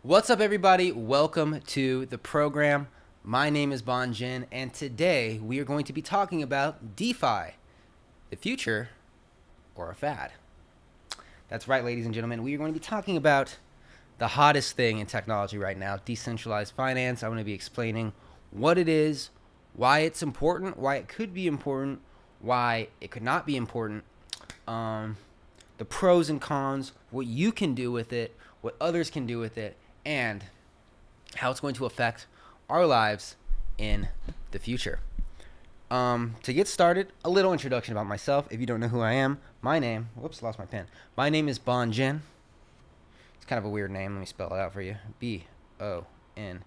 What's up, everybody? Welcome to the program. My name is Bon Jin, and today we are going to be talking about DeFi, the future or a fad. That's right, ladies and gentlemen. We are going to be talking about the hottest thing in technology right now, decentralized finance. I'm going to be explaining what it is, why it's important, why it could be important, why it could not be important, the pros and cons, what you can do with it, what others can do with it, and how it's going to affect our lives in the future. To get started, a little introduction about myself. If you don't know who I am, my name, whoops, lost my pen. My name is Bon Jin. It's kind of a weird name. Let me spell it out for you. B-O-N,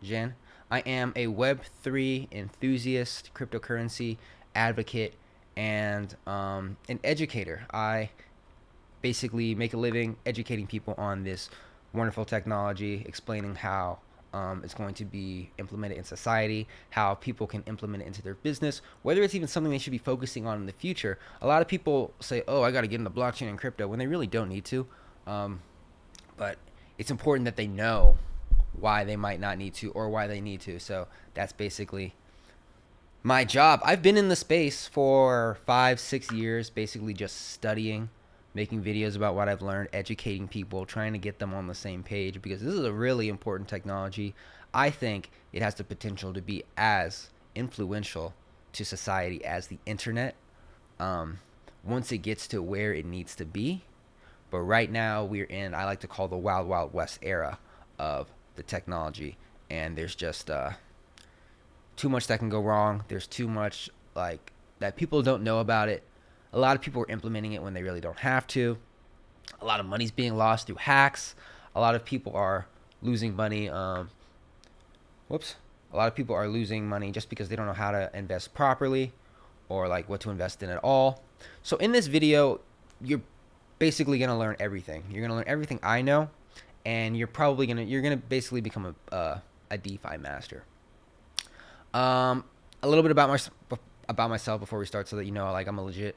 Jin. I am a Web3 enthusiast, cryptocurrency advocate, and an educator. I basically make a living educating people on this wonderful technology, explaining how it's going to be implemented in society, how people can implement it into their business, whether it's even something they should be focusing on in the future. A lot of people say, oh, I got to get into blockchain and crypto, when they really don't need to. But it's important that they know why they might not need to or why they need to. So that's basically my job. I've been in the space for 5-6 years, basically just studying, making videos about what I've learned, educating people, trying to get them on the same page, because this is a really important technology. I think it has the potential to be as influential to society as the internet once it gets to where it needs to be. But right now we're in, I like to call the wild, wild west era of the technology. And there's just too much that can go wrong. There's too much that people don't know about it. A lot of people are implementing it when they really don't have to. A lot of money's being lost through hacks. A lot of people are losing money. A lot of people are losing money just because they don't know how to invest properly or what to invest in at all. So in this video, you're basically going to learn everything. You're going to learn everything I know, and you're going to basically become a DeFi master. A little bit about myself before we start, so that you know, I'm a legit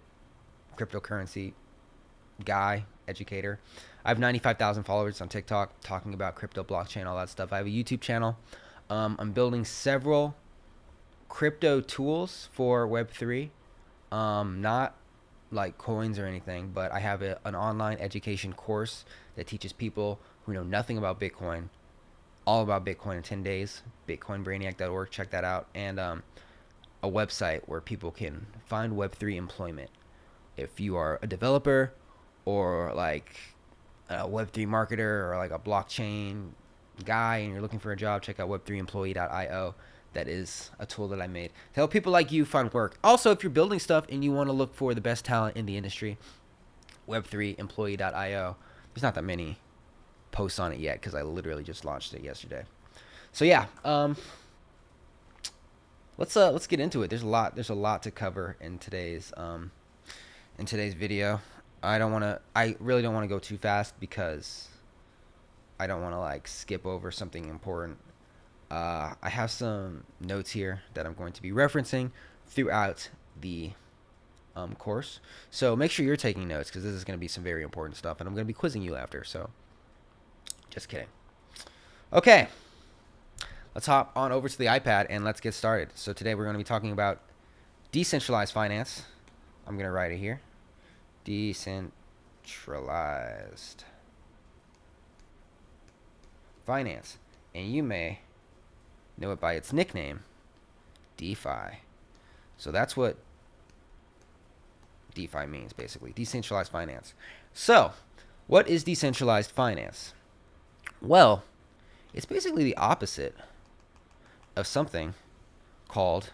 cryptocurrency guy, educator. I have 95,000 followers on TikTok talking about crypto, blockchain, all that stuff. I have a YouTube channel. I'm building several crypto tools for Web3, not like coins or anything, but I have an online education course that teaches people who know nothing about Bitcoin all about Bitcoin in 10 days. bitcoinbrainiac.org, check that out. And a website where people can find Web3 employment. If you are a developer or a Web3 marketer or a blockchain guy and you're looking for a job, check out web3employee.io. That is a tool that I made to help people like you find work. Also, if you're building stuff and you want to look for the best talent in the industry, web3employee.io. There's not that many posts on it yet because I literally just launched it yesterday. So yeah, let's get into it. There's a lot to cover in today's video. I really don't want to go too fast because I don't want to skip over something important. I have some notes here that I'm going to be referencing throughout the course. So make sure you're taking notes, because this is going to be some very important stuff, and I'm going to be quizzing you after. So just kidding. Okay, let's hop on over to the iPad and let's get started. So today we're going to be talking about decentralized finance. I'm going to write it here. Decentralized finance. And you may know it by its nickname, DeFi. So that's what DeFi means, basically. Decentralized finance. So, what is decentralized finance? Well, it's basically the opposite of something called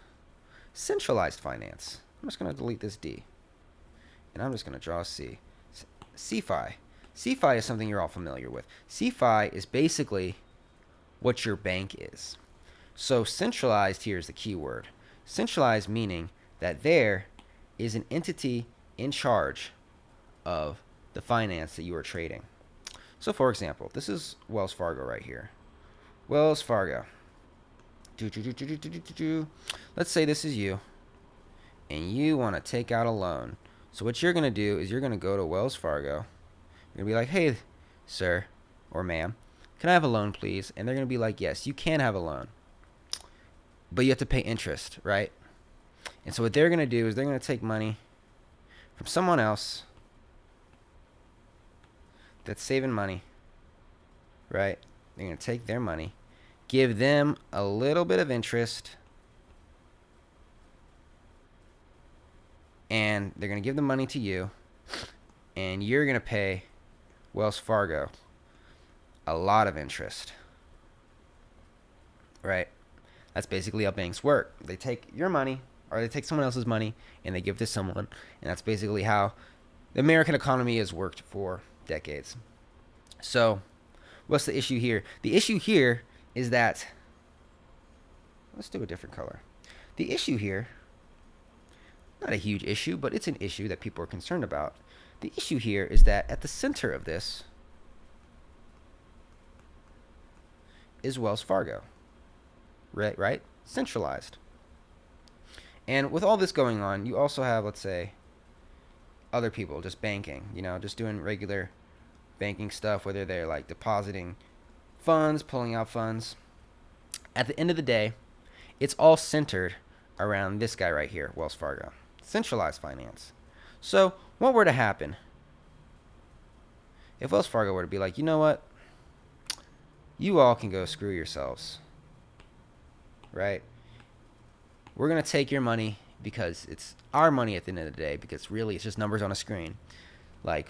centralized finance. I'm just going to delete this D. And I'm just going to draw a C. CeFi. CeFi is something you're all familiar with. CeFi is basically what your bank is. So centralized here is the key word. Centralized meaning that there is an entity in charge of the finance that you are trading. So for example, this is Wells Fargo right here. Wells Fargo. Let's say this is you, and you want to take out a loan. So what you're going to do is you're going to go to Wells Fargo. You're going to be like, hey, sir or ma'am, can I have a loan, please? And they're going to be like, yes, you can have a loan, but you have to pay interest, right? And so what they're going to do is they're going to take money from someone else that's saving money, right? They're going to take their money, give them a little bit of interest, and they're going to give the money to you, and you're going to pay Wells Fargo a lot of interest, right? That's basically how banks work. They take your money, or they take someone else's money, and they give to someone, and that's basically how the American economy has worked for decades. So, what's the issue here? The issue here is that, let's do a different color. The issue here, not a huge issue, but it's an issue that people are concerned about. The issue here is that at the center of this is Wells Fargo, right? Centralized. And with all this going on, you also have, let's say, other people just banking, just doing regular banking stuff, whether they're like depositing funds, pulling out funds. At the end of the day, it's all centered around this guy right here, Wells Fargo. Centralized finance. So what were to happen if Wells Fargo were to be like, you know what? You all can go screw yourselves, right? We're going to take your money because it's our money at the end of the day, because really it's just numbers on a screen. Like,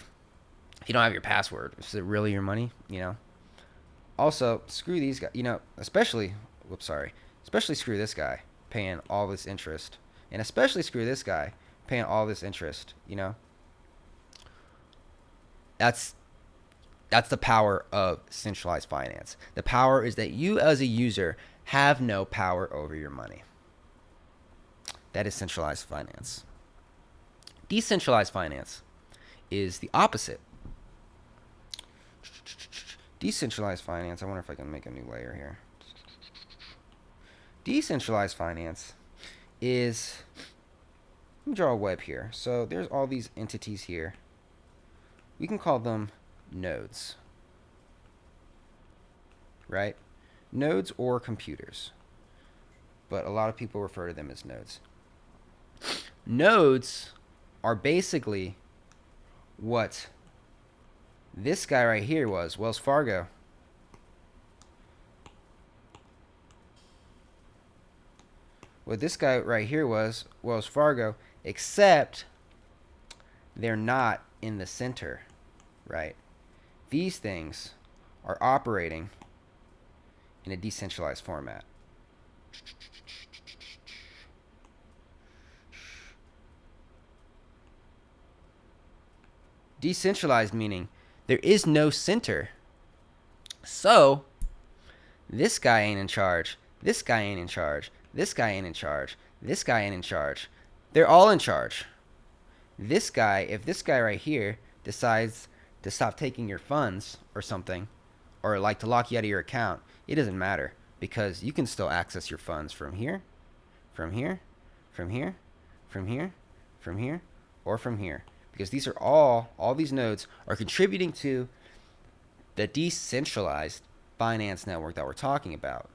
if you don't have your password, is it really your money, Also, screw these guys, especially screw this guy paying all this interest. And especially screw this guy paying all this interest, That's the power of centralized finance. The power is that you as a user have no power over your money. That is centralized finance. Decentralized finance is the opposite. Decentralized finance, I wonder if I can make a new layer here. Decentralized finance is, let me draw a web here. So there's all these entities here. We can call them nodes, right? Nodes or computers, but a lot of people refer to them as nodes. Nodes are basically what this guy right here was, Wells Fargo. What this guy right here was, Wells Fargo, except they're not in the center, right? These things are operating in a decentralized format. Decentralized meaning there is no center. So, this guy ain't in charge. This guy ain't in charge. This guy ain't in charge. This guy ain't in charge. They're all in charge. This guy, if this guy right here decides to stop taking your funds or something, or like to lock you out of your account, it doesn't matter, because you can still access your funds from here, from here, from here, from here, from here, or from here, because these are all these nodes are contributing to the decentralized finance network that we're talking about.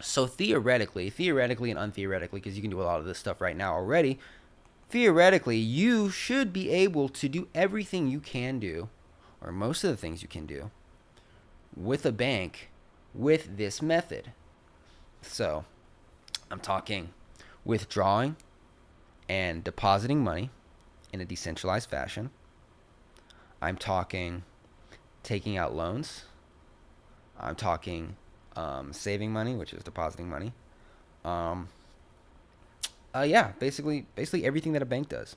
So theoretically and untheoretically, because you can do a lot of this stuff right now already, theoretically, you should be able to do everything you can do, or most of the things you can do, with a bank with this method. So, I'm talking withdrawing and depositing money in a decentralized fashion. I'm talking taking out loans. I'm talking saving money, which is depositing money. Basically everything that a bank does.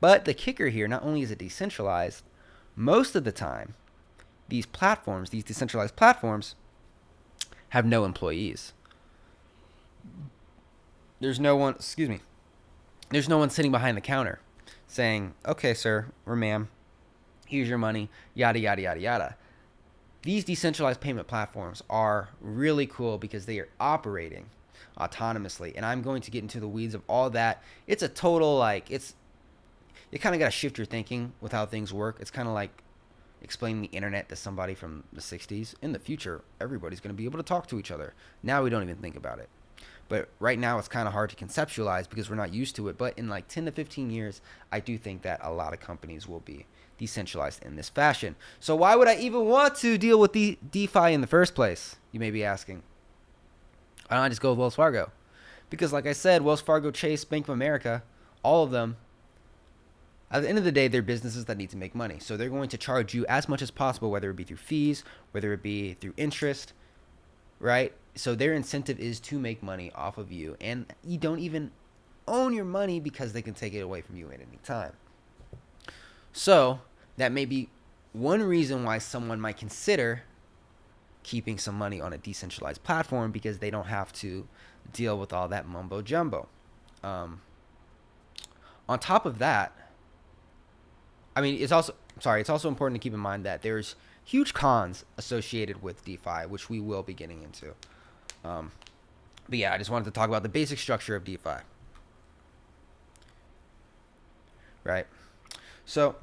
But the kicker here, not only is it decentralized, most of the time, these decentralized platforms, have no employees. There's no one sitting behind the counter saying, okay, sir or ma'am, here's your money, yada, yada, yada, yada. These decentralized payment platforms are really cool because they are operating autonomously. And I'm going to get into the weeds of all that. It's a total, you kind of got to shift your thinking with how things work. It's kind of like explaining the internet to somebody from the 60s. In the future, everybody's going to be able to talk to each other. Now we don't even think about it. But right now it's kind of hard to conceptualize because we're not used to it. But in like 10 to 15 years, I do think that a lot of companies will be decentralized in this fashion. So why would I even want to deal with the DeFi in the first place? You may be asking. Why don't I just go with Wells Fargo? Because like I said, Wells Fargo, Chase, Bank of America, all of them, at the end of the day, they're businesses that need to make money. So they're going to charge you as much as possible, whether it be through fees, whether it be through interest, right? So their incentive is to make money off of you. And you don't even own your money because they can take it away from you at any time. So that may be one reason why someone might consider keeping some money on a decentralized platform, because they don't have to deal with all that mumbo jumbo. On top of that, I mean, it's also important to keep in mind that there's huge cons associated with DeFi, which we will be getting into. But yeah, I just wanted to talk about the basic structure of DeFi. Right? So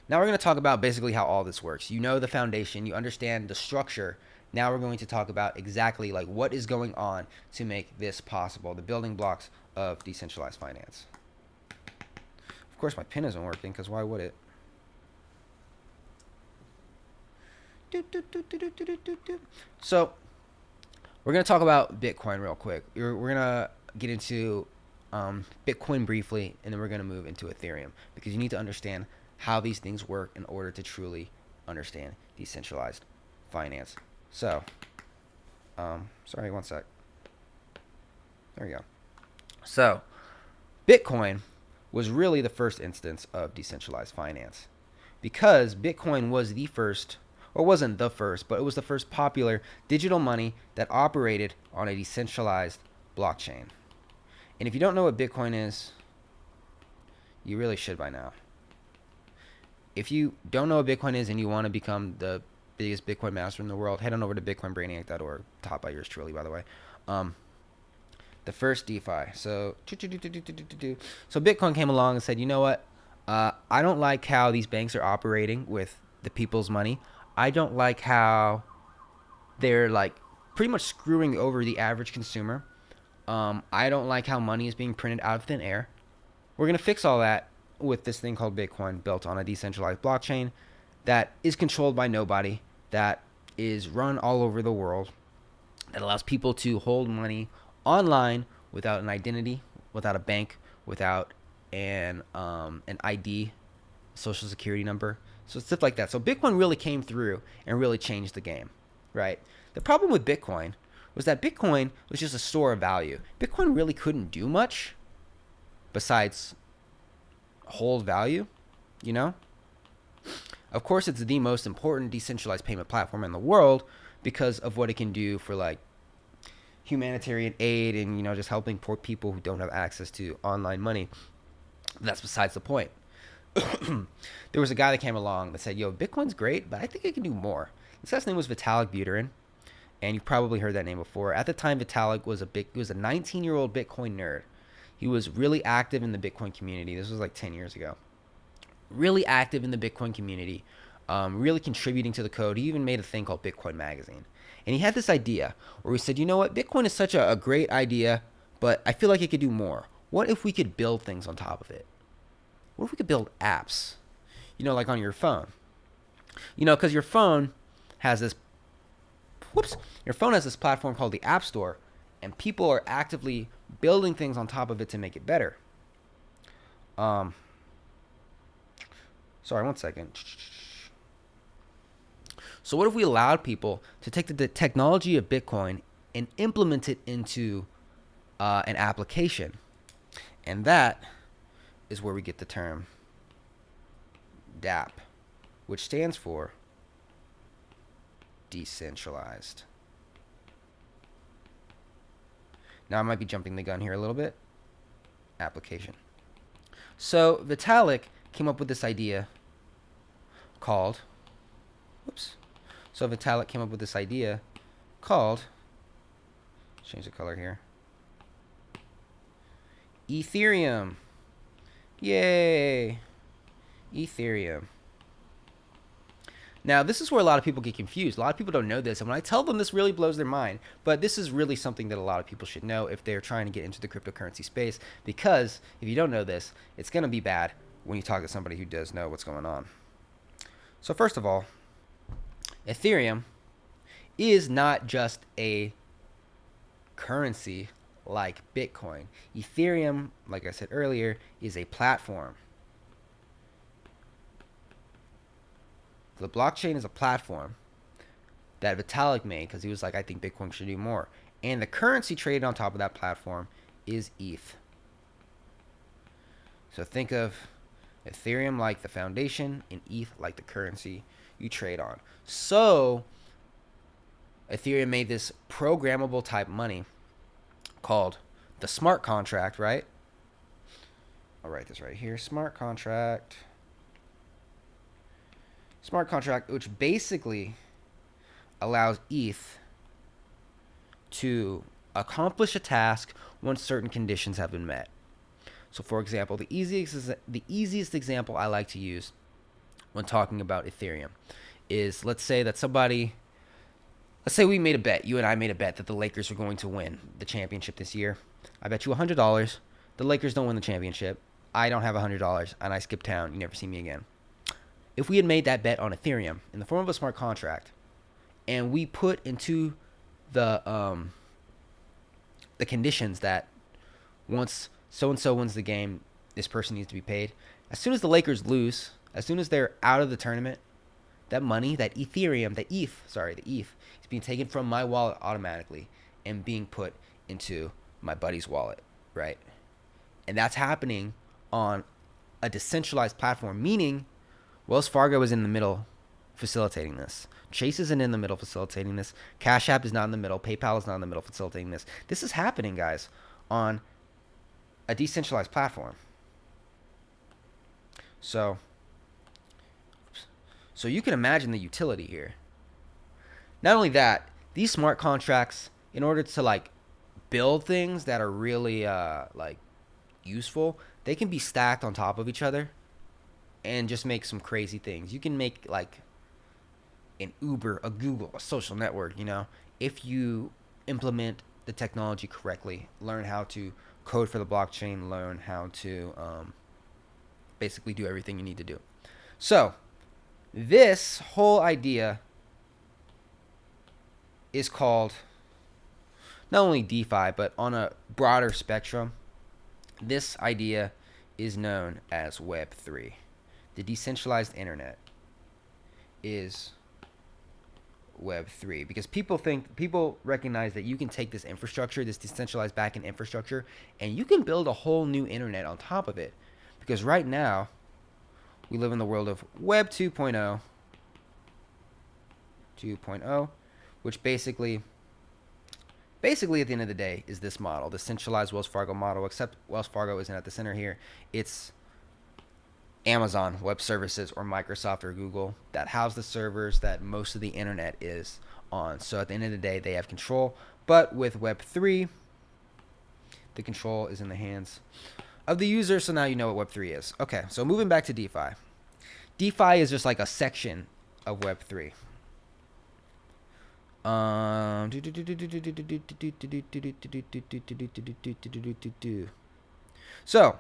now we're going to talk about basically how all this works. You know the foundation, you understand the structure. Now we're going to talk about exactly like what is going on to make this possible, the building blocks of decentralized finance. Of course, my pen isn't working, because why would it? So we're going to talk about Bitcoin real quick. We're going to get into Bitcoin briefly, and then we're going to move into Ethereum, because you need to understand how these things work in order to truly understand decentralized finance. So, sorry, one sec. There we go. So, Bitcoin was really the first instance of decentralized finance, because Bitcoin was the first, or wasn't the first, but it was the first popular digital money that operated on a decentralized blockchain. And if you don't know what Bitcoin is, you really should by now. If you don't know what Bitcoin is and you want to become the biggest Bitcoin master in the world, head on over to bitcoinbrainiac.org, taught by yours truly, by the way. The first DeFi. So Bitcoin came along and said, you know what? I don't like how these banks are operating with the people's money. I don't like how they're like pretty much screwing over the average consumer. I don't like how money is being printed out of thin air. We're going to fix all that with this thing called Bitcoin, built on a decentralized blockchain that is controlled by nobody, that is run all over the world, that allows people to hold money online without an identity, without a bank, without an ID, social security number, so stuff like that. So Bitcoin really came through and really changed the game, right? The problem with Bitcoin was that Bitcoin was just a store of value. Bitcoin really couldn't do much besides hold value, you know? Of course, it's the most important decentralized payment platform in the world because of what it can do for like humanitarian aid and, you know, just helping poor people who don't have access to online money. But that's besides the point. There was a guy that came along that said, yo, Bitcoin's great, but I think it can do more. This guy's name was Vitalik Buterin, and you've probably heard that name before. At the time, Vitalik was a 19-year-old Bitcoin nerd. He was really active in the Bitcoin community. This was like 10 years ago. Really active in the Bitcoin community, really contributing to the code. He even made a thing called Bitcoin Magazine. And he had this idea where he said, you know what, Bitcoin is such a great idea, but I feel like it could do more. What if we could build things on top of it? What if we could build apps, you know, like on your phone? You know, because your phone has this platform called the App Store, and people are actively building things on top of it to make it better. Sorry, one second. So what if we allowed people to take the technology of Bitcoin and implement it into an application? And that is where we get the term DApp, which stands for decentralized. Now I might be jumping the gun here a little bit. Application. So Vitalik came up with this idea called, change the color here, Ethereum. Yay! Ethereum. Now, this is where a lot of people get confused. A lot of people don't know this. And when I tell them, this really blows their mind. But this is really something that a lot of people should know if they're trying to get into the cryptocurrency space. Because if you don't know this, it's going to be bad when you talk to somebody who does know what's going on. So first of all, Ethereum is not just a currency like Bitcoin. Ethereum, like I said earlier, is a platform. The blockchain is a platform that Vitalik made because he was like, I think Bitcoin should do more. And the currency traded on top of that platform is ETH. So think of Ethereum like the foundation and ETH like the currency you trade on. So Ethereum made this programmable type money called the smart contract, right? I'll write this right here. Smart contract. Smart contract, which basically allows ETH to accomplish a task once certain conditions have been met. So for example, the easiest example I like to use when talking about Ethereum is, let's say we made a bet, you and I made a bet that the Lakers were going to win the championship this year. I bet you $100. The Lakers don't win the championship. I don't have $100 and I skip town. You never see me again. If we had made that bet on Ethereum in the form of a smart contract and we put into the conditions that once so-and-so wins the game, this person needs to be paid. As soon as the Lakers lose, as soon as they're out of the tournament, that money, that Ethereum, the ETH is being taken from my wallet automatically and being put into my buddy's wallet, right? And that's happening on a decentralized platform, meaning Wells Fargo is in the middle facilitating this. Chase isn't in the middle facilitating this. Cash App is not in the middle. PayPal is not in the middle facilitating this. This is happening, guys, on a decentralized platform. So you can imagine the utility here. Not only that, these smart contracts, in order to build things that are really useful, they can be stacked on top of each other and just make some crazy things. You can make an Uber, a Google, a social network, if you implement the technology correctly, learn how to code for the blockchain, learn how to basically do everything you need to do. So this whole idea is called not only DeFi, but on a broader spectrum, this idea is known as Web3. The decentralized internet is Web3 because people recognize that you can take this infrastructure, this decentralized backend infrastructure, and you can build a whole new internet on top of it. Because right now, we live in the world of Web 2.0, which basically at the end of the day is this model, the centralized Wells Fargo model, except Wells Fargo isn't at the center here. It's Amazon Web Services or Microsoft or Google that house the servers that most of the internet is on. So at the end of the day, they have control. But with Web3, the control is in the hands of the user. So now you know what Web3 is. Okay, so moving back to DeFi. DeFi is just like a section of Web3. So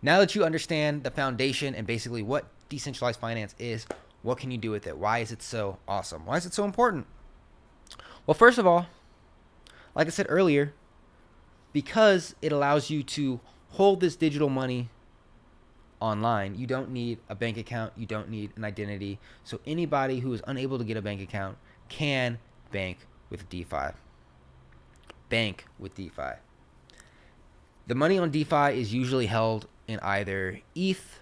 now that you understand the foundation and basically what decentralized finance is, what can you do with it? Why is it so awesome? Why is it so important? Well, first of all, like I said earlier, because it allows you to hold this digital money online, you don't need a bank account, you don't need an identity. So anybody who is unable to get a bank account can bank with DeFi. Bank with DeFi. The money on DeFi is usually held in either ETH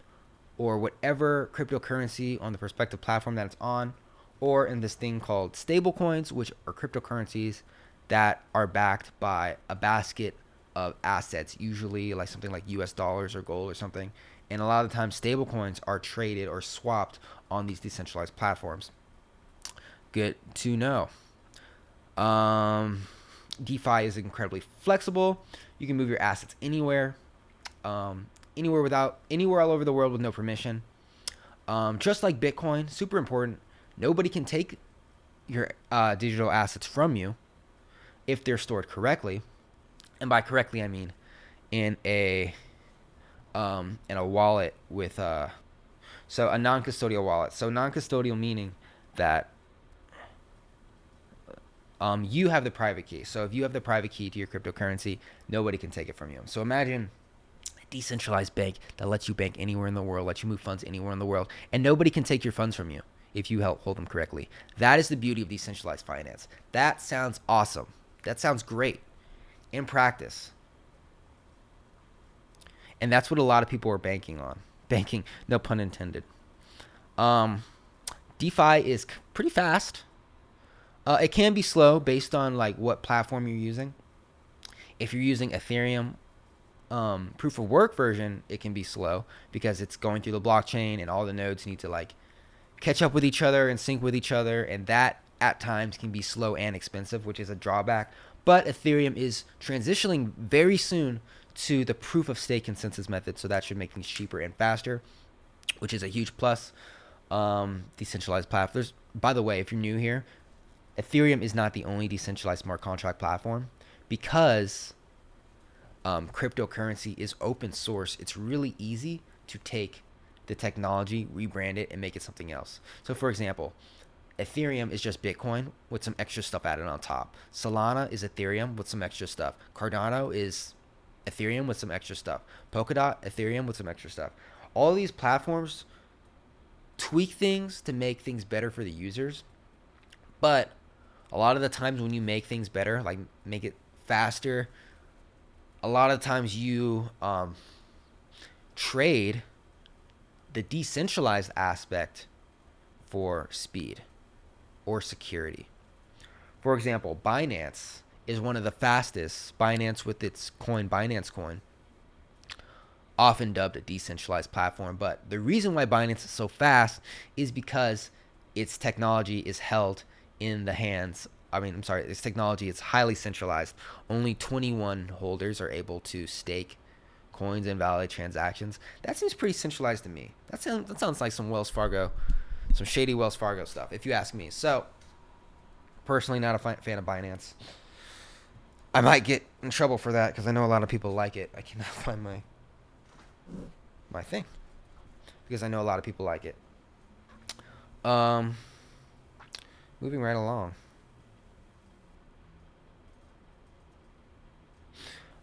or whatever cryptocurrency on the respective platform that it's on, or in this thing called stablecoins, which are cryptocurrencies that are backed by a basket of assets, usually like something like US dollars or gold or something. And a lot of the times stablecoins are traded or swapped on these decentralized platforms. Good to know. DeFi is incredibly flexible. You can move your assets anywhere all over the world with no permission. Just like Bitcoin, super important. Nobody can take your digital assets from you if they're stored correctly. And by correctly, I mean in a wallet with so a non-custodial wallet. So non-custodial meaning that you have the private key. So if you have the private key to your cryptocurrency, nobody can take it from you. So imagine a decentralized bank that lets you bank anywhere in the world, lets you move funds anywhere in the world, and nobody can take your funds from you if you hold them correctly. That is the beauty of decentralized finance. That sounds awesome. That sounds great in practice. And that's what a lot of people are banking on. Banking, no pun intended. DeFi is pretty fast. It can be slow based on like what platform you're using. If you're using Ethereum proof of work version, it can be slow because it's going through the blockchain and all the nodes need to like catch up with each other and sync with each other, and that at times can be slow and expensive, which is a drawback. But Ethereum is transitioning very soon to the proof of stake consensus method, so that should make things cheaper and faster, which is a huge plus. Decentralized platforms. By the way, if you're new here, Ethereum is not the only decentralized smart contract platform because cryptocurrency is open source. It's really easy to take the technology, rebrand it, and make it something else. So, for example, Ethereum is just Bitcoin with some extra stuff added on top. Solana is Ethereum with some extra stuff. Cardano is Ethereum with some extra stuff. Polkadot, Ethereum with some extra stuff. All these platforms tweak things to make things better for the users. But a lot of the times when you make things better, like make it faster, a lot of times you trade the decentralized aspect for speed or security. For example, Binance is one of the fastest. Binance with its coin, Binance Coin, often dubbed a decentralized platform. But the reason why Binance is so fast is because its technology is held in the hands. Its technology is highly centralized. Only 21 holders are able to stake coins and validate transactions. That seems pretty centralized to me. That sounds like some shady Wells Fargo stuff, if you ask me. So, personally, not a fan of Binance. I might get in trouble for that because I know a lot of people like it. I cannot find my thing because I know a lot of people like it. Moving right along.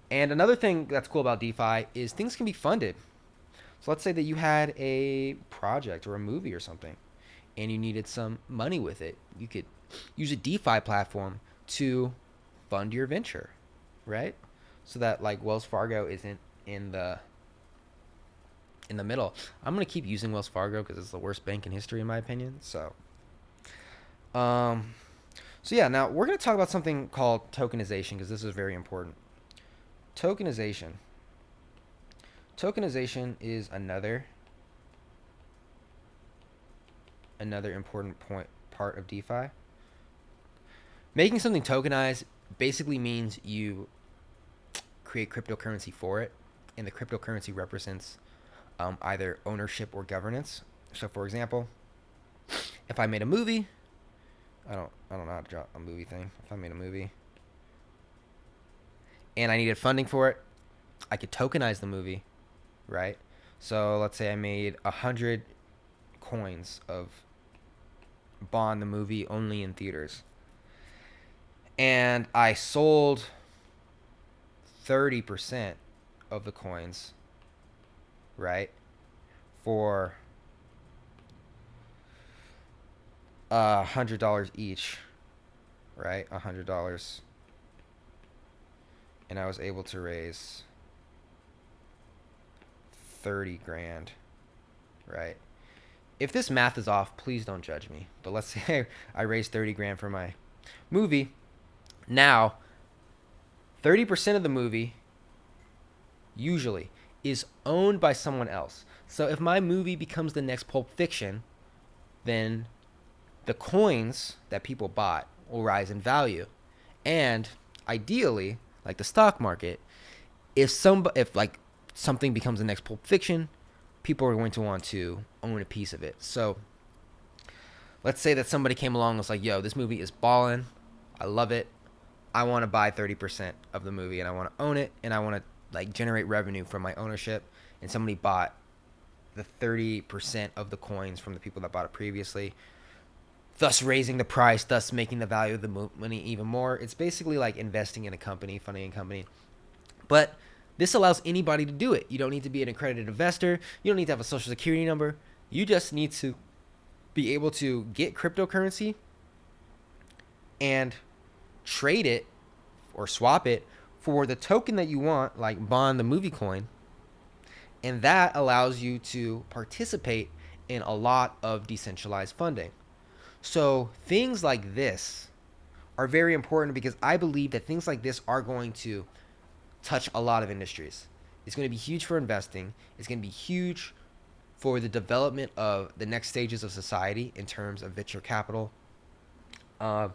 And another thing that's cool about DeFi is things can be funded. So let's say that you had a project or a movie or something and you needed some money with it. You could use a DeFi platform to fund your venture, right? So that like Wells Fargo isn't in the middle. I'm going to keep using Wells Fargo because it's the worst bank in history in my opinion. So yeah, now we're going to talk about something called tokenization because this is very important. Tokenization is another important part of DeFi. Making something tokenized basically means you create cryptocurrency for it, and the cryptocurrency represents either ownership or governance. So, for example, if I made a movie, I don't know how to draw a movie thing. If I made a movie and I needed funding for it, I could tokenize the movie, right? So let's say I made 100 coins of Bond the movie only in theaters, and I sold 30% of the coins, right, for $100 each, right? $100, and I was able to raise 30 grand, right? If this math is off, please don't judge me. But let's say I raised 30 grand for my movie. Now, 30% of the movie usually is owned by someone else. So if my movie becomes the next Pulp Fiction, then the coins that people bought will rise in value. And ideally, like the stock market, if something becomes the next Pulp Fiction, people are going to want to own a piece of it. So let's say that somebody came along and was like, yo, this movie is ballin'. I love it. I want to buy 30% of the movie and I want to own it and I want to like generate revenue from my ownership. And somebody bought the 30% of the coins from the people that bought it previously, thus raising the price, thus making the value of the money even more. It's basically like investing in a company, funding a company. But this allows anybody to do it. You don't need to be an accredited investor. You don't need to have a social security number. You just need to be able to get cryptocurrency and trade it or swap it for the token that you want, like Bond, the movie coin. And that allows you to participate in a lot of decentralized funding. So things like this are very important because I believe that things like this are going to touch a lot of industries. It's going to be huge for investing. It's going to be huge for the development of the next stages of society in terms of venture capital. A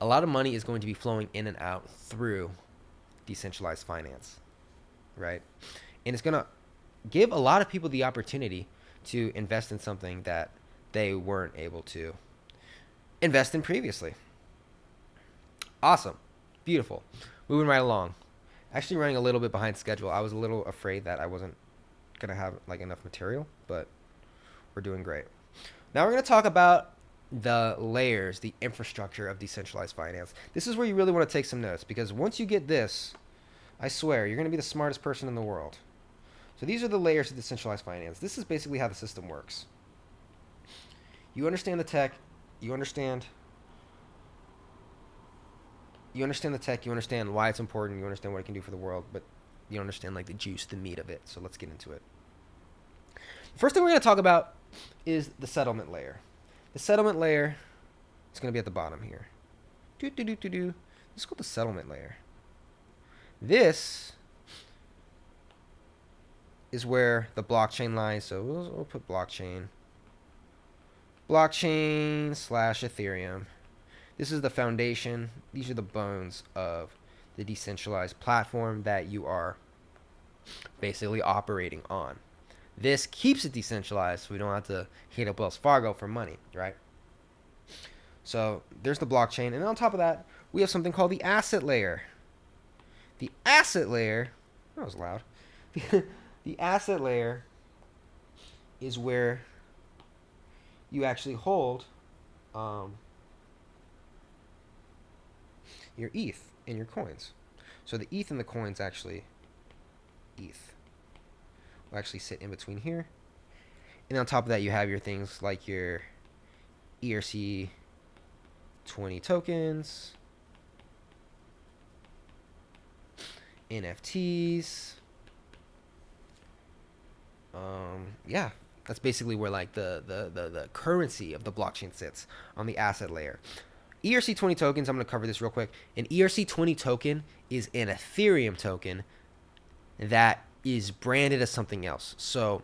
lot of money is going to be flowing in and out through decentralized finance, right? And it's going to give a lot of people the opportunity to invest in something that they weren't able to invest in previously. Awesome. Beautiful. Moving right along. Actually running a little bit behind schedule. I was a little afraid that I wasn't going to have like enough material, but we're doing great. Now we're going to talk about the layers, the infrastructure of decentralized finance. This is where you really want to take some notes because once you get this, I swear, you're going to be the smartest person in the world. So these are the layers of decentralized finance. This is basically how the system works. You understand the tech, you understand the tech, you understand why it's important, you understand what it can do for the world, but you understand like the juice, the meat of it. So let's get into it. The first thing we're going to talk about is the settlement layer. The settlement layer is going to be at the bottom here. Let's go to the settlement layer. This is where the blockchain lies. So we'll put blockchain / Ethereum. This is the foundation. These are the bones of the decentralized platform that you are basically operating on. This keeps it decentralized so we don't have to hit up Wells Fargo for money, right? So there's the blockchain. And on top of that, we have something called the asset layer. The asset layer, that was loud. The asset layer is where you actually hold your ETH and your coins. So the ETH and the coins actually, ETH will actually sit in between here. And on top of that, you have your things like your ERC20 tokens, NFTs. Yeah, that's basically where like the currency of the blockchain sits on the asset layer. ERC20 tokens, I'm going to cover this real quick. An ERC20 token is an Ethereum token that is branded as something else. So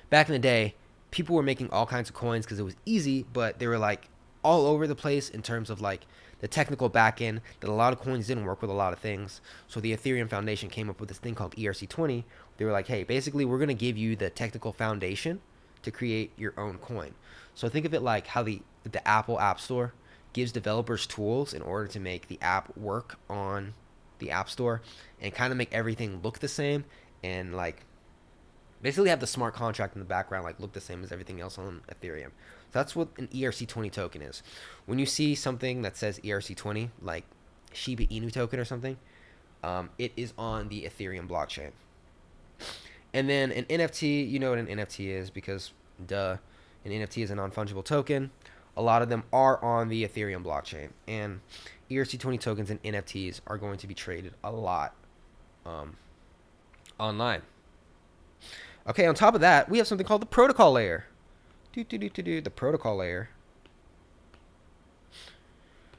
back in the day, people were making all kinds of coins because it was easy, but they were like all over the place in terms of like the technical backend that a lot of coins didn't work with a lot of things. So the Ethereum Foundation came up with this thing called ERC20. They were like, hey, basically we're going to give you the technical foundation to create your own coin. So think of it like how the Apple App Store gives developers tools in order to make the app work on the App Store and kind of make everything look the same and like basically have the smart contract in the background like look the same as everything else on Ethereum. So that's what an ERC20 token is. When you see something that says ERC20, like Shiba Inu token or something, it is on the Ethereum blockchain. And then an NFT, you know what an NFT is because, duh, an NFT is a non-fungible token. A lot of them are on the Ethereum blockchain. And ERC20 tokens and NFTs are going to be traded a lot online. Okay, on top of that, we have something called the protocol layer. The protocol layer.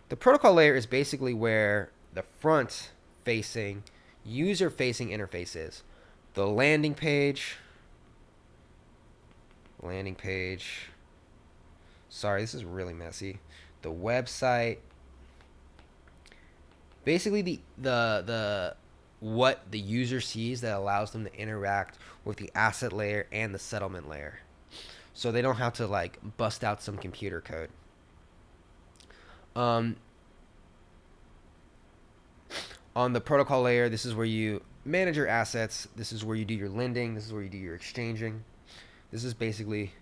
The protocol layer is basically where the front-facing, user-facing interface is. The landing page. Sorry, this is really messy. The website. Basically, the what the user sees that allows them to interact with the asset layer and the settlement layer. So they don't have to like bust out some computer code. On the protocol layer, this is where you manage your assets. This is where you do your lending. This is where you do your exchanging. This is basically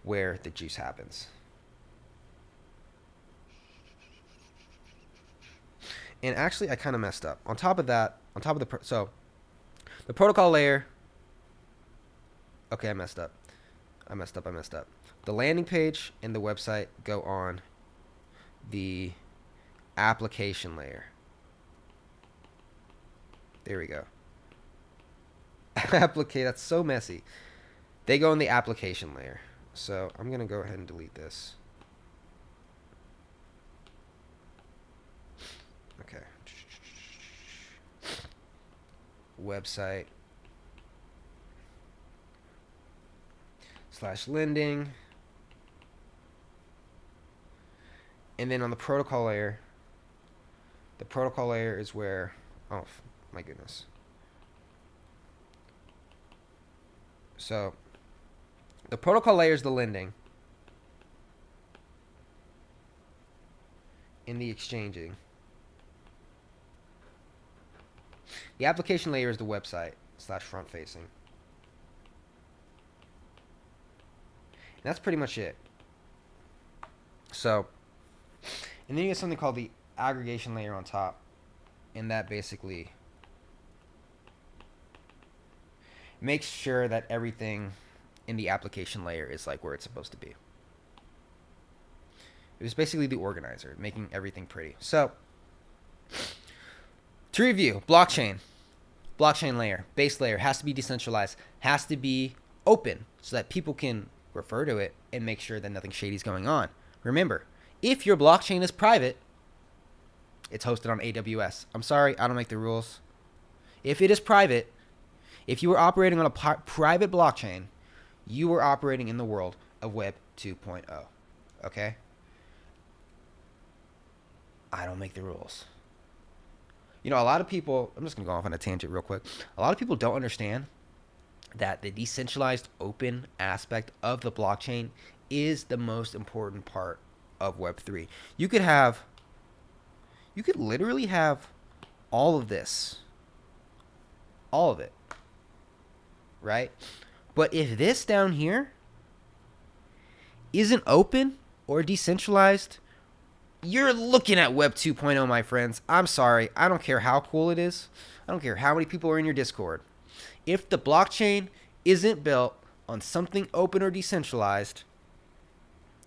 where the juice happens. And actually, I kind of messed up. On top of that, so the protocol layer. Okay, I messed up. The landing page and the website go on the application layer. There we go. That's so messy. They go in the application layer. So I'm going to go ahead and delete this. Okay. Website / lending. And then on the protocol layer is where, oh my goodness. So the protocol layer is the lending. In the exchanging. The application layer is the website / front facing. And that's pretty much it. So, and then you get something called the aggregation layer on top. And that basically makes sure that everything in the application layer is like where it's supposed to be. It was basically the organizer, making everything pretty. So, to review, blockchain layer, base layer, has to be decentralized, has to be open so that people can refer to it and make sure that nothing shady is going on. Remember, if your blockchain is private, it's hosted on AWS. I'm sorry, I don't make the rules. If it is private, if you were operating on a private blockchain, you were operating in the world of Web 2.0. Okay? I don't make the rules. You know, a lot of people, I'm just going to go off on a tangent real quick. A lot of people don't understand that the decentralized open aspect of the blockchain is the most important part of Web3. You could literally have all of this. All of it. Right? But if this down here isn't open or decentralized, you're looking at Web 2.0, my friends. I'm sorry. I don't care how cool it is. I don't care how many people are in your Discord. If the blockchain isn't built on something open or decentralized,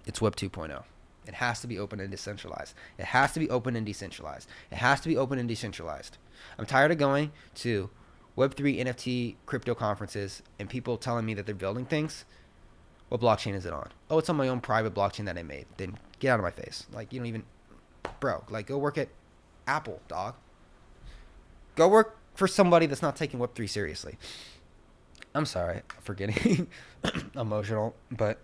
it's Web 2.0. It has to be open and decentralized. It has to be open and decentralized. It has to be open and decentralized. I'm tired of going to Web3 NFT crypto conferences and people telling me that they're building things. What blockchain is it on? Oh, it's on my own private blockchain that I made. Then get out of my face. Like, you don't even... Bro, like, go work at Apple, dog. Go work for somebody that's not taking Web3 seriously. I'm sorry for getting emotional, but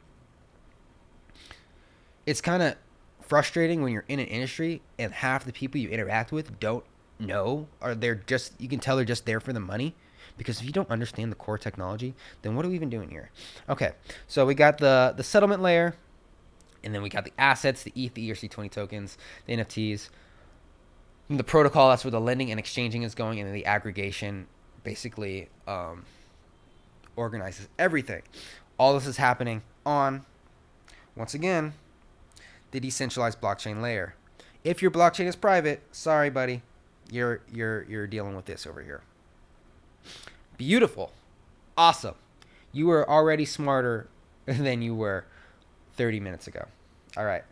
it's kind of frustrating when you're in an industry and half the people you interact with don't know, or they're just, you can tell they're just there for the money. Because if you don't understand the core technology, then what are we even doing here? Okay, so we got the settlement layer, and then we got the assets, the ETH, the ERC20 tokens, the NFTs. And the protocol, that's where the lending and exchanging is going, and then the aggregation basically organizes everything. All this is happening on, once again, the decentralized blockchain layer. If your blockchain is private, sorry, buddy, you're dealing with this over here. Beautiful. Awesome. You were already smarter than you were 30 minutes ago. All right.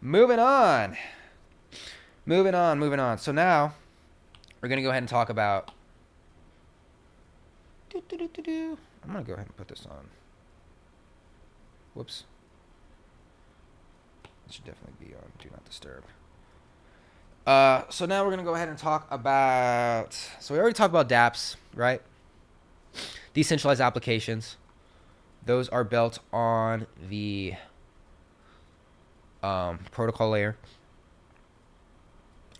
Moving on. So now we're going to go ahead and talk about... I'm going to go ahead and put this on. Whoops. It should definitely be on Do Not Disturb. So now we're going to go ahead and talk about... So we already talked about dApps, right? Decentralized applications. Those are built on the protocol layer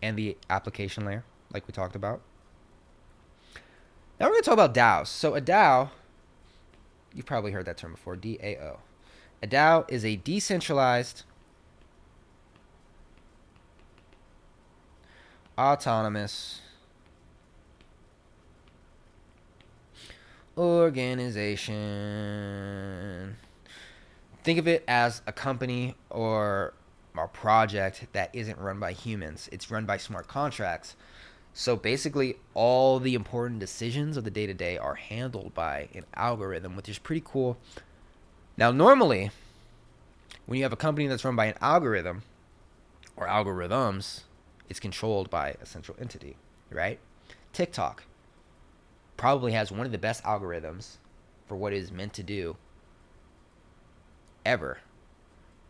and the application layer, like we talked about. Now we're going to talk about DAOs. So a DAO, you've probably heard that term before, DAO. A DAO is a decentralized, autonomous organization. Think of it as a company or a project that isn't run by humans. It's run by smart contracts. So basically, all the important decisions of the day-to-day are handled by an algorithm, which is pretty cool. Now, normally, when you have a company that's run by an algorithm or algorithms, it's controlled by a central entity, right? TikTok probably has one of the best algorithms for what it is meant to do ever.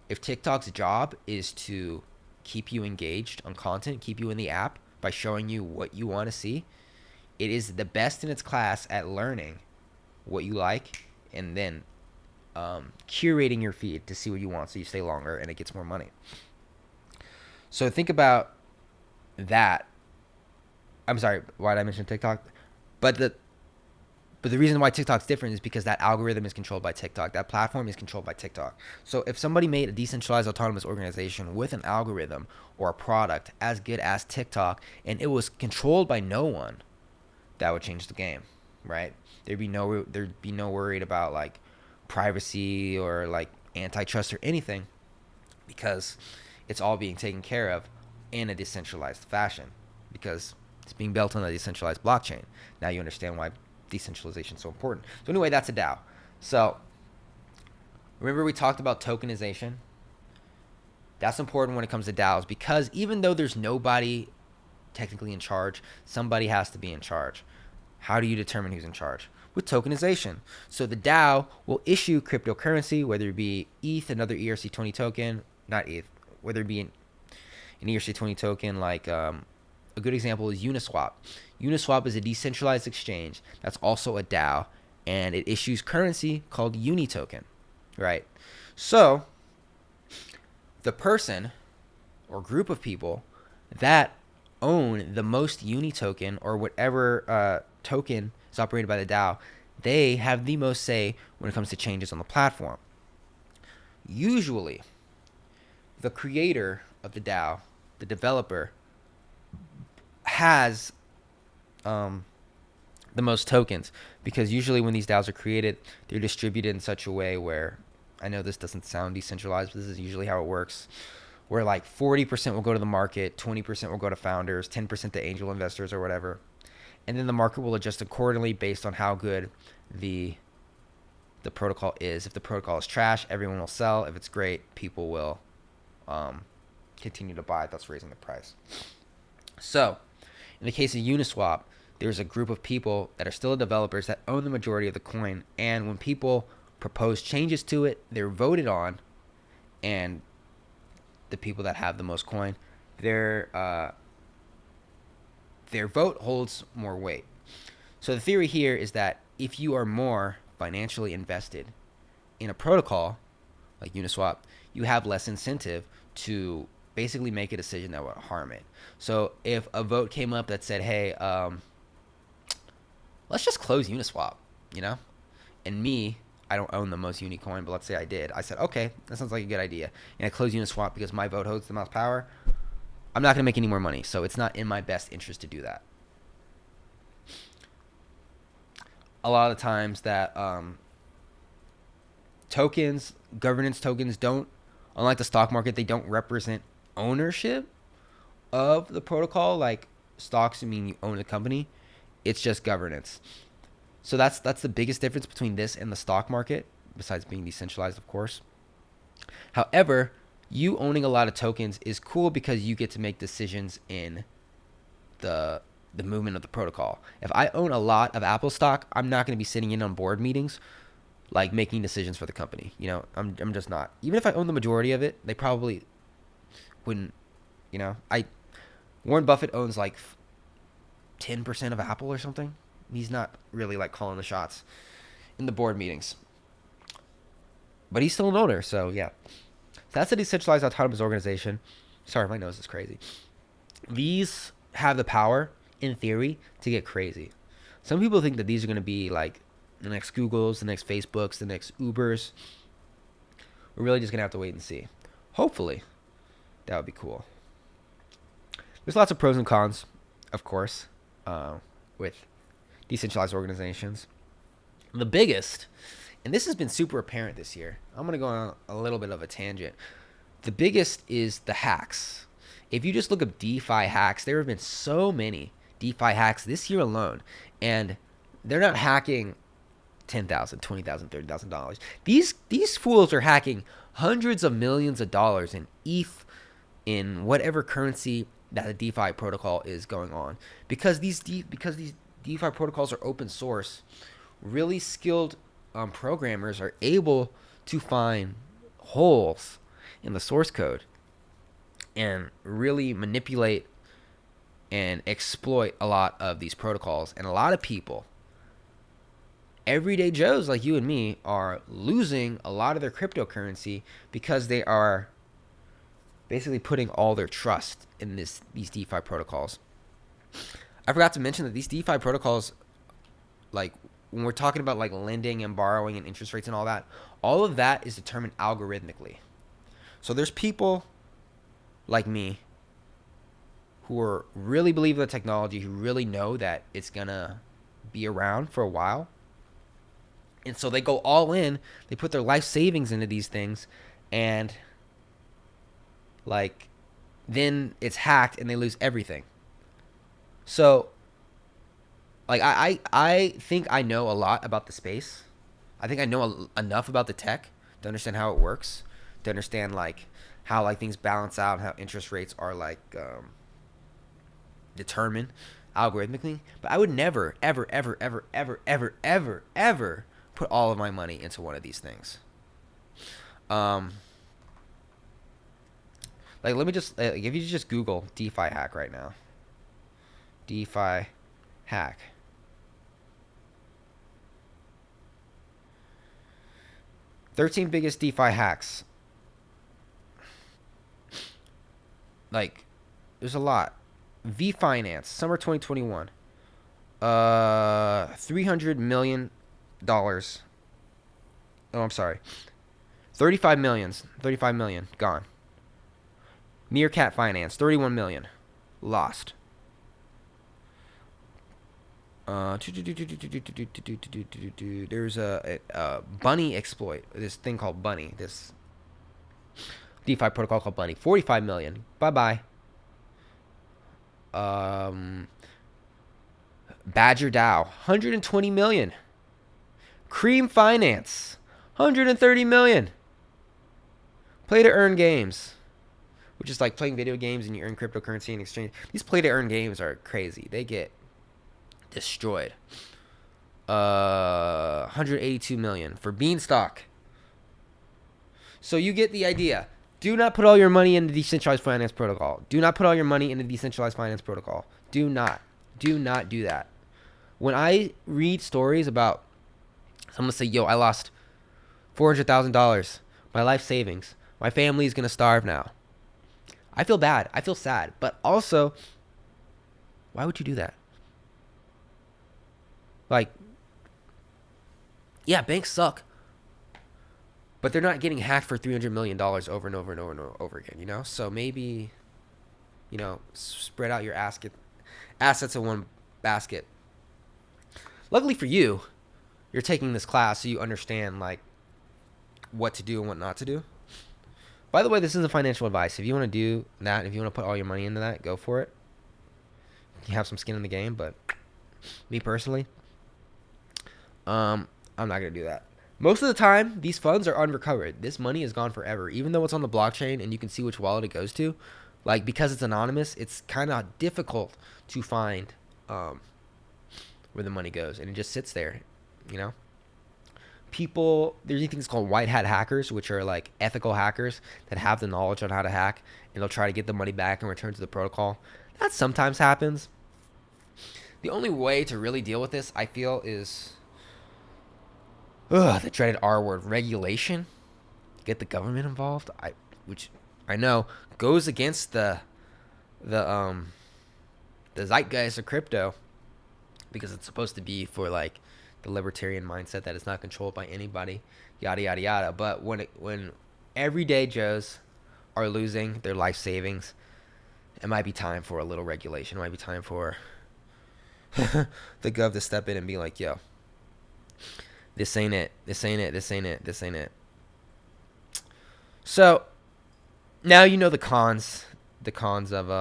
If TikTok's job is to keep you engaged on content, keep you in the app by showing you what you want to see, it is the best in its class at learning what you like and then curating your feed to see what you want so you stay longer and it gets more money. So think about that. I'm sorry, why did I mention TikTok? But the reason why TikTok's different is because that algorithm is controlled by TikTok. That platform is controlled by TikTok. So if somebody made a decentralized autonomous organization with an algorithm or a product as good as TikTok and it was controlled by no one, that would change the game, right? There'd be no worried about like privacy or like antitrust or anything because it's all being taken care of in a decentralized fashion because it's being built on a decentralized blockchain. Now you understand why decentralization is so important. So anyway, that's a DAO. So remember we talked about tokenization? That's important when it comes to DAOs because even though there's nobody technically in charge, somebody has to be in charge. How do you determine who's in charge? With tokenization. So the DAO will issue cryptocurrency, whether it be ETH, another ERC20 token, not ETH, whether it be an ERC20 token like a good example is Uniswap. Uniswap is a decentralized exchange that's also a DAO, and it issues currency called Unitoken, right? So the person or group of people that own the most Unitoken or whatever token is operated by the DAO, they have the most say when it comes to changes on the platform. Usually, the creator of the DAO, the developer, has the most tokens because usually when these DAOs are created, they're distributed in such a way where, I know this doesn't sound decentralized, but this is usually how it works, where like 40% will go to the market, 20% will go to founders, 10% to angel investors or whatever. And then the market will adjust accordingly based on how good the protocol is. If the protocol is trash, everyone will sell. If it's great, people will continue to buy, thus raising the price. So in the case of Uniswap, there's a group of people that are still developers that own the majority of the coin. And when people propose changes to it, they're voted on. And the people that have the most coin, their vote holds more weight. So the theory here is that if you are more financially invested in a protocol like Uniswap, you have less incentive to basically make a decision that would harm it. So if a vote came up that said, hey, let's just close Uniswap, and me, I don't own the most Unicoin, but let's say I did. I said, okay, that sounds like a good idea. And I close Uniswap because my vote holds the most power. I'm not going to make any more money. So it's not in my best interest to do that. A lot of the times that governance tokens don't, unlike the stock market, they don't represent ownership of the protocol. Like stocks, mean you own the company. It's just governance. So that's the biggest difference between this and the stock market, besides being decentralized, of course. However, you owning a lot of tokens is cool because you get to make decisions in the movement of the protocol. If I own a lot of Apple stock, I'm not going to be sitting in on board meetings like making decisions for the company. I'm just not. Even if I own the majority of it, they probably wouldn't, Warren Buffett owns like 10% of Apple or something. He's not really like calling the shots in the board meetings. But he's still an owner, so yeah. So that's a decentralized autonomous organization. Sorry, my nose is crazy. These have the power, in theory, to get crazy. Some people think that these are going to be like the next Googles, the next Facebooks, the next Ubers. We're really just going to have to wait and see. Hopefully, that would be cool. There's lots of pros and cons, of course, with decentralized organizations. The biggest, and this has been super apparent this year, I'm going to go on a little bit of a tangent. The biggest is the hacks. If you just look up DeFi hacks, there have been so many DeFi hacks this year alone, and they're not hacking $10,000, $20,000, $30,000. These fools are hacking hundreds of millions of dollars in ETH, in whatever currency that the DeFi protocol is going on, because these DeFi protocols are open source. Really skilled programmers are able to find holes in the source code and really manipulate and exploit a lot of these protocols. And a lot of people, everyday Joes like you and me, are losing a lot of their cryptocurrency because they are basically putting all their trust in these DeFi protocols. I forgot to mention that these DeFi protocols, like when we're talking about like lending and borrowing and interest rates and all of that is determined algorithmically. So there's people like me who are really believe in the technology, who really know that it's gonna be around for a while. And so they go all in, they put their life savings into these things, and like then it's hacked and they lose everything. So like I think I know a lot about the space. I think I know enough about the tech to understand how it works, to understand like how like things balance out, how interest rates are like determined algorithmically. But I would never, ever, ever, ever, ever, ever, ever, ever put all of my money into one of these things. Like let me just if you just Google DeFi hack right now, DeFi hack. $13 biggest DeFi hacks. Like, there's a lot. V Finance, summer 2021. $300 million. Oh, I'm sorry. 35 million gone. Meerkat Finance, 31 million lost. There's a Bunny exploit. This thing called Bunny. This DeFi protocol called Bunny. 45 million. Bye bye. Badger DAO. 120 million. Cream Finance. 130 million. Play to earn games, which is like playing video games and you earn cryptocurrency in exchange. These play to earn games are crazy. They get destroyed. 182 million for Beanstalk. So you get the idea. Do not put all your money in the decentralized finance protocol. Do not put all your money in the decentralized finance protocol. Do not do that. When I read stories about someone say, yo, I lost $400,000, my life savings, my family is going to starve now, I feel bad. I feel sad. But also, why would you do that? Like, yeah, banks suck, but they're not getting hacked for $300 million over and over and over and over again, you know? So maybe, you know, spread out your assets in one basket. Luckily for you, you're taking this class so you understand, like, what to do and what not to do. By the way, this isn't financial advice. If you want to do that, if you want to put all your money into that, go for it. You have some skin in the game, but me personally, I'm not going to do that. Most of the time, these funds are unrecovered. This money is gone forever. Even though it's on the blockchain and you can see which wallet it goes to, like, because it's anonymous, it's kind of difficult to find where the money goes. And it just sits there, you know? People, there's these things called white hat hackers, which are like ethical hackers that have the knowledge on how to hack, and they'll try to get the money back and return to the protocol. That sometimes happens. The only way to really deal with this, I feel, is the dreaded R word, regulation. Get the government involved, which I know goes against the zeitgeist of crypto, because it's supposed to be for like the libertarian mindset that it's not controlled by anybody, yada yada yada. But when everyday Joes are losing their life savings, it might be time for a little regulation. It might be time for the gov to step in and be like, yo, this ain't it. This ain't it. This ain't it. This ain't it. So now you know the cons. The cons of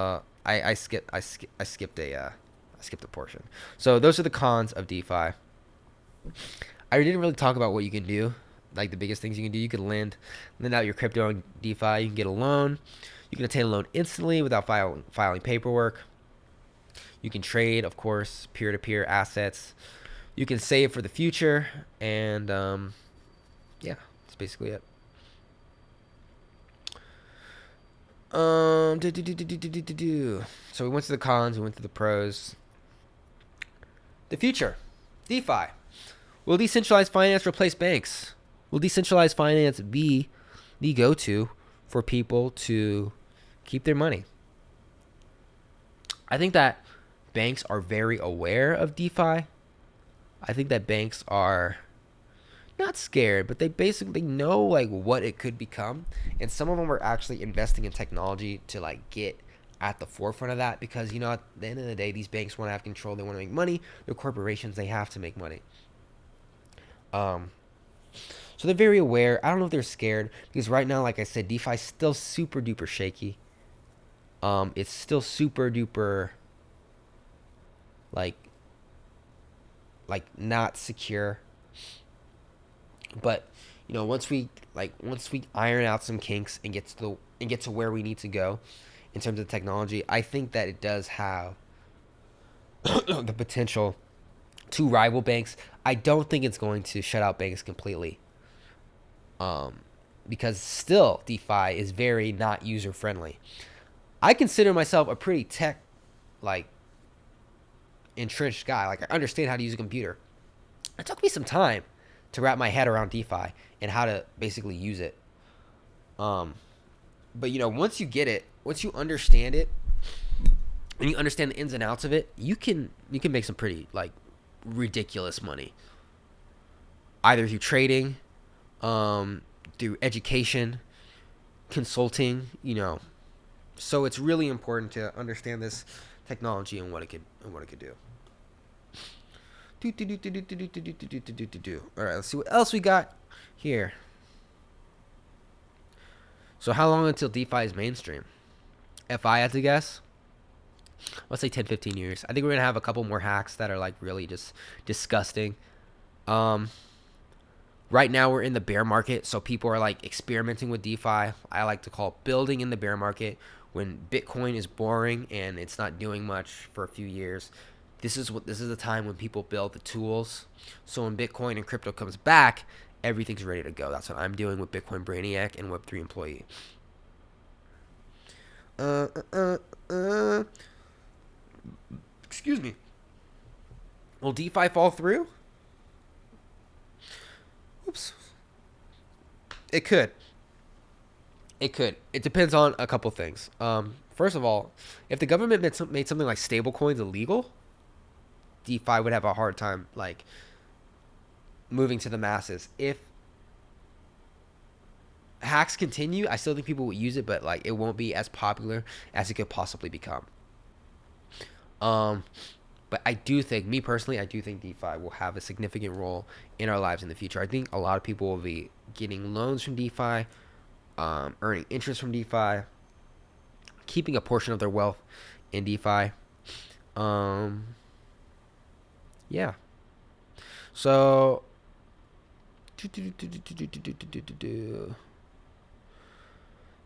I skipped a portion. So those are the cons of DeFi. I didn't really talk about what you can do, like the biggest things you can do. You can lend out your crypto on DeFi. You can get a loan. You can obtain a loan instantly without filing paperwork. You can trade, of course, peer-to-peer assets. You can save for the future, and yeah, that's basically it. So we went to the cons, we went to the pros. The future, DeFi. Will decentralized finance replace banks? Will decentralized finance be the go-to for people to keep their money? I think that banks are very aware of DeFi. I think that banks are not scared, but they basically know like what it could become, and some of them are actually investing in technology to like get at the forefront of that, because you know at the end of the day these banks want to have control. They want to make money. They're corporations. They have to make money. So they're very aware. I don't know if they're scared, because right now, like I said, DeFi is still super duper shaky. It's still super duper like not secure. But you know, once we iron out some kinks and get to where we need to go in terms of technology, I think that it does have the potential to rival banks. I don't think it's going to shut out banks completely, because still DeFi is very not user friendly. I consider myself a pretty tech like entrenched guy. Like, I understand how to use a computer. It took me some time to wrap my head around DeFi and how to basically use it. But you know, once you get it, once you understand it, and you understand the ins and outs of it, you can make some pretty like ridiculous money. Either through trading, through education, consulting, you know. So it's really important to understand this technology and what it could do. All right, let's see what else we got here. So how long until DeFi is mainstream? If I had to guess, let's say 10, 15 years. I think we're going to have a couple more hacks that are like really just disgusting. Right now we're in the bear market, so people are like experimenting with DeFi. I like to call it building in the bear market, when Bitcoin is boring and it's not doing much for a few years. This is the time when people build the tools. So when Bitcoin and crypto comes back, everything's ready to go. That's what I'm doing with Bitcoin Brainiac and Web3 Employee. Excuse me. Will DeFi fall through? Oops. It could. It depends on a couple things. First of all, if the government made something like stablecoins illegal, DeFi would have a hard time like moving to the masses. If hacks continue, I still think people will use it, but like it won't be as popular as it could possibly become. But I do think, me personally, I do think DeFi will have a significant role in our lives in the future. I think a lot of people will be getting loans from DeFi, earning interest from DeFi, keeping a portion of their wealth in DeFi. Yeah. So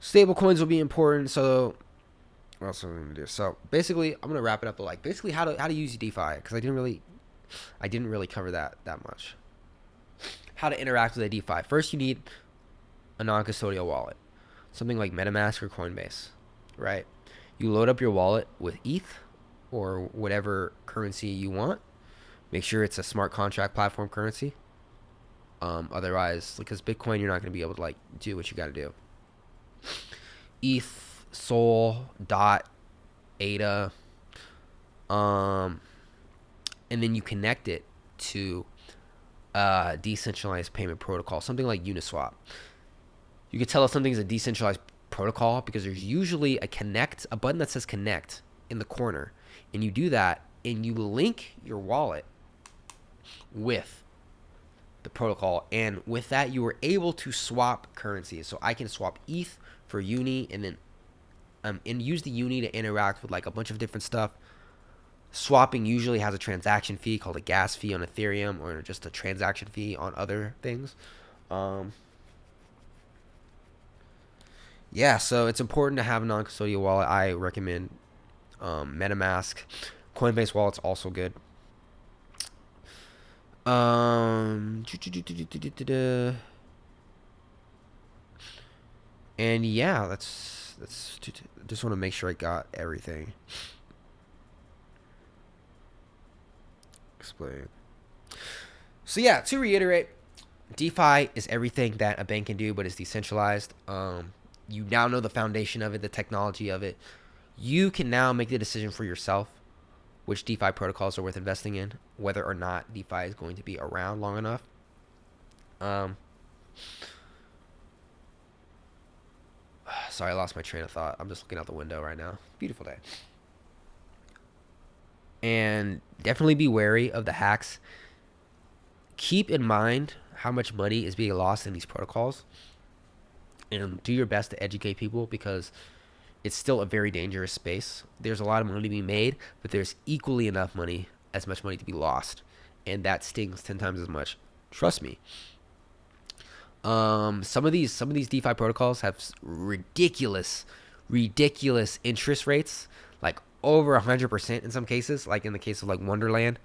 stable coins will be important. So what else am I gonna do? So basically, I'm gonna wrap it up. But like basically, how to use DeFi, because I didn't really cover that much. How to interact with a DeFi. First, you need a non-custodial wallet, something like MetaMask or Coinbase, right? You load up your wallet with ETH or whatever currency you want. Make sure it's a smart contract platform currency. Otherwise, because Bitcoin, you're not going to be able to like do what you got to do. ETH, Sol, DOT, ADA, and then you connect it to a decentralized payment protocol, something like Uniswap. You could tell if something is a decentralized protocol because there's usually a button that says connect in the corner, and you do that and you link your wallet with the protocol, and with that you are able to swap currencies. So I can swap ETH for Uni, and then and use the Uni to interact with like a bunch of different stuff. Swapping usually has a transaction fee called a gas fee on Ethereum, or just a transaction fee on other things. Yeah, so it's important to have a non-custodial wallet. I recommend MetaMask. Coinbase wallet's also good. And yeah, that's just want to make sure I got everything. Explain. So yeah, to reiterate, DeFi is everything that a bank can do, but it's decentralized. You now know the foundation of it, the technology of it. You can now make the decision for yourself which DeFi protocols are worth investing in, whether or not DeFi is going to be around long enough. Sorry, I lost my train of thought. I'm just looking out the window right now. Beautiful day. And definitely be wary of the hacks. Keep in mind how much money is being lost in these protocols, and do your best to educate people, because it's still a very dangerous space. There's a lot of money to be made, but there's equally as much money to be lost, and that stings 10 times as much. Trust me. Some of these DeFi protocols have ridiculous interest rates, like over 100% in some cases, like in the case of like Wonderland.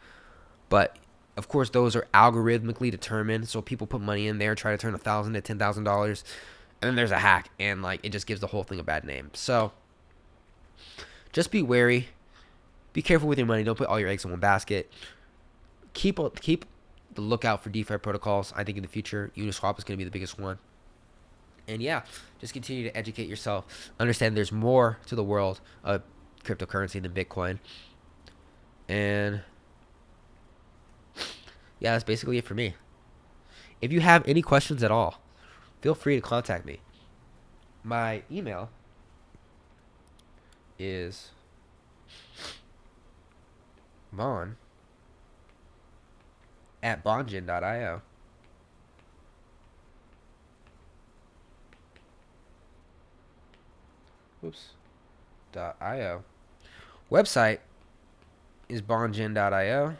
But of course, those are algorithmically determined, so people put money in there, try to turn $1,000 to $10,000, and then there's a hack, and like it just gives the whole thing a bad name. So just be wary, be careful with your money. Don't put all your eggs in one basket. Keep the lookout for DeFi protocols. I think in the future, Uniswap is going to be the biggest one. And yeah, just continue to educate yourself. Understand there's more to the world of cryptocurrency than Bitcoin. And yeah, that's basically it for me. If you have any questions at all, feel free to contact me. My email is bon@bongen.io. .io. Website is bongen.io.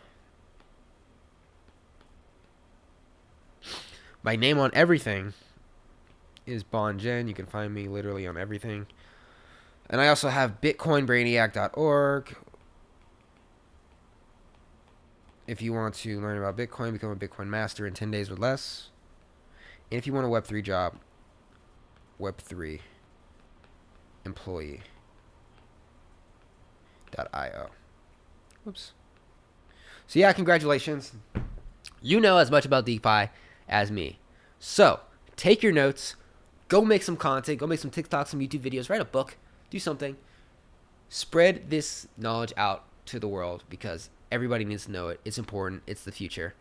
My name on everything is Bongen. You can find me literally on everything. And I also have bitcoinbrainiac.org. If you want to learn about Bitcoin, become a Bitcoin master in 10 days or less. And if you want a Web3 job, Web3 employee.io. Whoops. So yeah, congratulations. You know as much about DeFi as me. So take your notes, go make some content, go make some TikToks, some YouTube videos, write a book, do something. Spread this knowledge out to the world, because everybody needs to know it. It's important. It's the future.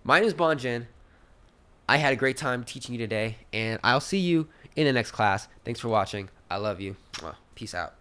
My name is Bongen. I had a great time teaching you today, and I'll see you in the next class. Thanks for watching. I love you. Peace out.